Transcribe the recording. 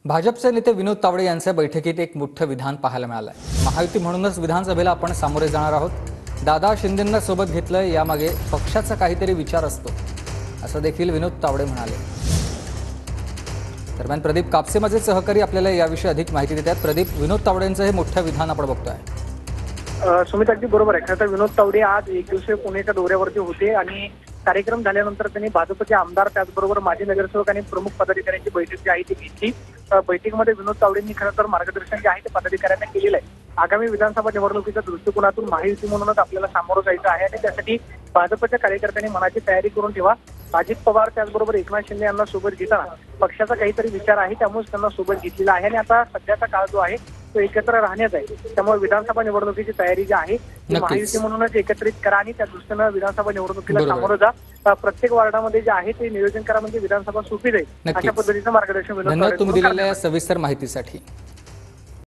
भाजपचे नेते विनोद तावडे यांच्या बैठकीत एक मोठं विधान पाहायला मिळालं। महायुती म्हणूनच विधानसभेला आपण सामोरे जाणार आहोत। दादा शिंदेंना सोबत घेतलं, यामागे पक्षाचा काहीतरी विचार असतो, असं देखील विनोद तावडे म्हणाले। दरम्यान प्रदीप कापसे माझे सहकारी आपल्याला याविषयी अधिक माहिती देतात। प्रदीप, विनोद तावडेंचं हे मोठं विधान आपण बघतोय। सुमित, अगदी बरोबर आहे। खरं तर विनोद तावडे आज एक दिवसीय पुण्याच्या दौऱ्यावरती होते आणि कार्यक्रम झाल्यानंतर त्यांनी भाजपचे आमदार त्याचबरोबर माजी नगरसेवक आणि प्रमुख पदाधिकाऱ्यांची बैठक जी आहे ती घेतली। बैठकीमध्ये विनोद तावडेंनी खरं तर मार्गदर्शन जे आहे ते पदाधिकाऱ्यांना केलेलं आहे। आगामी विधानसभा निवडणुकीच्या दृष्टिकोनातून महायुती म्हणूनच आपल्याला सामोरं जायचं आहे आणि त्यासाठी भाजपच्या कार्यकर्त्यांनी मनाची तयारी करून ठेवा। अजित पवार त्याचबरोबर एकनाथ शिंदे यांना सोबत घेताना पक्षाचा काहीतरी विचार आहे, त्यामुळे त्यांना सोबत घेतलेला आहे आणि आता सध्याचा काळ जो आहे तो एकत्र राहण्याचा आहे। त्यामुळे विधानसभा निवडणुकीची तयारी जी आहे ती महायुती म्हणूनच एकत्रित करा आणि त्या दृष्टीनं विधानसभा निवडणुकीला सामोरं जा। प्रत्येक वार्डामध्ये जे आहे ते नियोजन करा, म्हणजे विधानसभा सोपी जाईल, अशा पद्धतीचं मार्गदर्शन विनोद तावडे तुम्ही दिलेल्या सविस्तर माहितीसाठी।